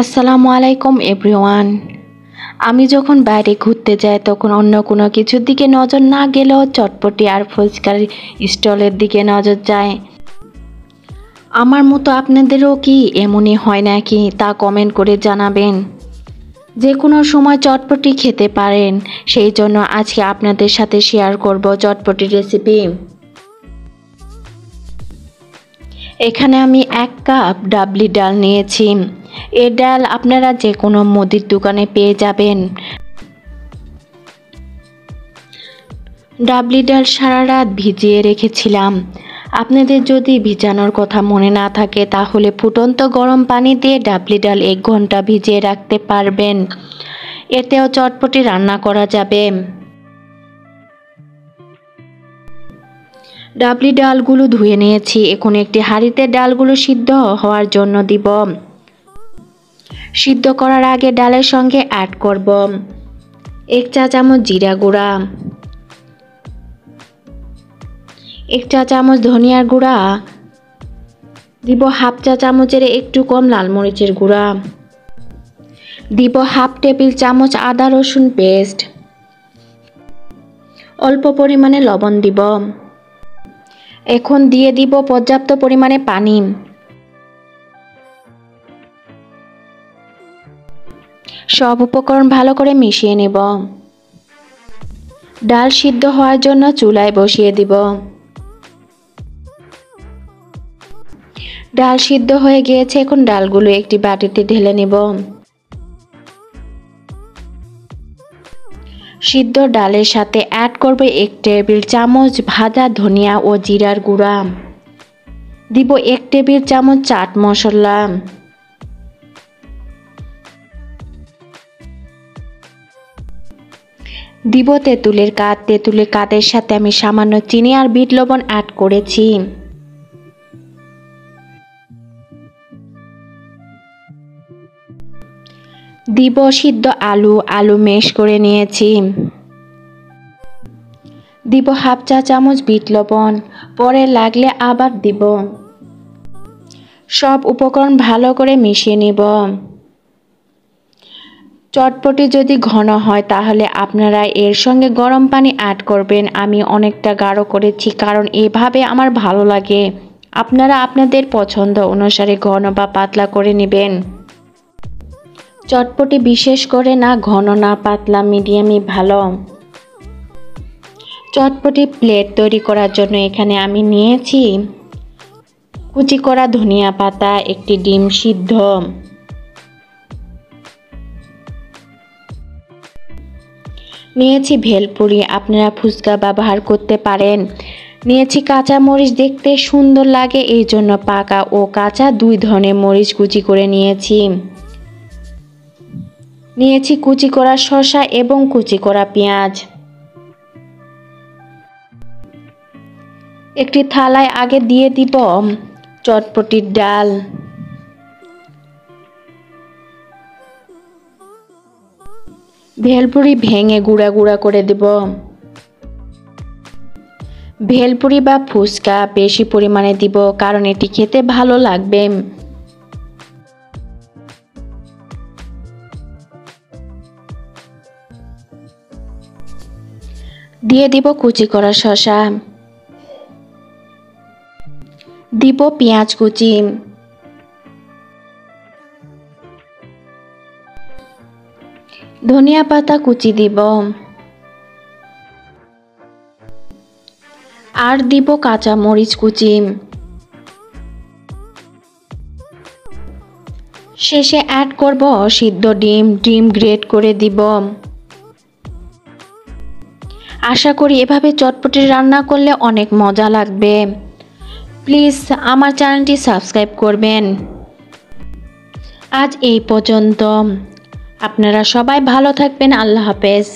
আসসালামু আলাইকুম এভরিওয়ান। আমি যখন বাইরে ঘুরতে যাই তখন অন্য কোনো কিছুর দিকে নজর না গেলেও চটপটি আর ফুচকার স্টলের দিকে নজর যায়। আমার মতো আপনাদেরও কি এমনই হয় নাকি তা কমেন্ট করে জানাবেন। যে কোনো সময় চটপটি খেতে পারেন, সেই জন্য আজকে আপনাদের সাথে শেয়ার করব চটপটি রেসিপি। এখানে আমি 1 কাপ ডাবলি ডাল নিয়েছি। এই ডাল আপনারা যে কোনো মুদির দোকানে পেয়ে যাবেন। ডাবলি ডাল সারা রাত ভিজিয়ে রেখেছিলাম। আপনাদের যদি ভিজানোর কথা মনে না থাকে তাহলে ফুটন্ত গরম পানি দিয়ে ডাবলি ডাল 1 ঘন্টা ভিজিয়ে রাখতে পারবেন। এতেও চটপটি রান্না করা যাবে। ডাবলি ডালগুলো ধুয়ে নিয়েছি। এখন একটি হাঁড়িতে ডালগুলো সিদ্ধ হওয়ার জন্য দিব। সিদ্ধ করার আগে ডালের সঙ্গে অ্যাড করব 1 চা চামচ জিরা গুঁড়া, 1 চা চামচ ধনিয়ার গুঁড়া, দিব 1/2 চা চামচের একটু কম লাল মরিচের গুঁড়া, দিব 1/2 টেবিল চামচ আদা রসুন পেস্ট, অল্প পরিমাণে লবণ দিব। এখন দিয়ে দিব পর্যাপ্ত পরিমাণে পানি। সব উপকরণ ভালো করে মিশিয়ে নেব। ডাল সিদ্ধ হওয়ার জন্য চুলায় বসিয়ে দিব। ডাল সিদ্ধ হয়ে গিয়েছে। এখন ডালগুলো একটি বাটিতে ঢেলে নেব। সিদ্ধ ডালের সাথে অ্যাড করব 1 টেবিল চামচ ভাজা ধনিয়া ও জিরার গুঁড়া, দিব 1 টেবিল চামচ চাট মশলা, দিব তেঁতুলের কাঠ। তেঁতুলের কাঠের সাথে আমি সামান্য চিনি আর বিট লবণ অ্যাড করেছি। দিব সিদ্ধ আলু ম্যাশ করে নিয়েছি। দিব 1/2 চা চামচ বিট লবণ, পরে লাগলে আবার দিব। সব উপকরণ ভালো করে মিশিয়ে নিব। চটপটি যদি ঘন হয় তাহলে আপনারা এর সঙ্গে গরম পানি অ্যাড করবেন। আমি অনেকটা গাঢ় করেছি কারণ এভাবে আমার ভালো লাগে। আপনারা আপনাদের পছন্দ অনুসারে ঘন বা পাতলা করে নেবেন। চটপটি বিশেষ করে না ঘন না পাতলা, মিডিয়ামই ভালো। চটপটি প্লেট তৈরি করার জন্য এখানে আমি নিয়েছি কুচি করা ধনিয়া পাতা, একটি ডিম সিদ্ধ, নিয়েছি ভেলপুরি, আপনারা ফুচকা ব্যবহার করতে পারেন। নিয়েছি কাঁচা মরিচ, দেখতে সুন্দর লাগে এই জন্য পাকা ও কাঁচা 2 ধরনের মরিচ কুচি করে নিয়েছি। নিয়েছি কুচি করা শসা এবং কুচি করা পেঁয়াজ। একটি থালায় আগে দিয়ে দিব চটপটির ডাল, ভেলপুরি ভেঙে গুঁড়া গুঁড়া করে দেব। ভেলপুরি বা ফুচকা বেশি পরিমাণে দিব কারণ এটি খেতে ভালো লাগবে। দিয়ে দিব কুচি করা শসা, দিব পেঁয়াজ কুচি, ধনিয়া পাতা কুচি দিব, আর দিব কাঁচা মরিচ কুচি। শেষে অ্যাড করব সিদ্ধ ডিম গ্রেট করে দিব। আশা করি এভাবে চটপটি রান্না করলে অনেক মজা লাগবে। প্লিজ আমার চ্যানেলটি সাবস্ক্রাইব করবেন। আজ এই পর্যন্ত। আপনারা সবাই ভালো থাকবেন। আল্লাহ হাফেজ।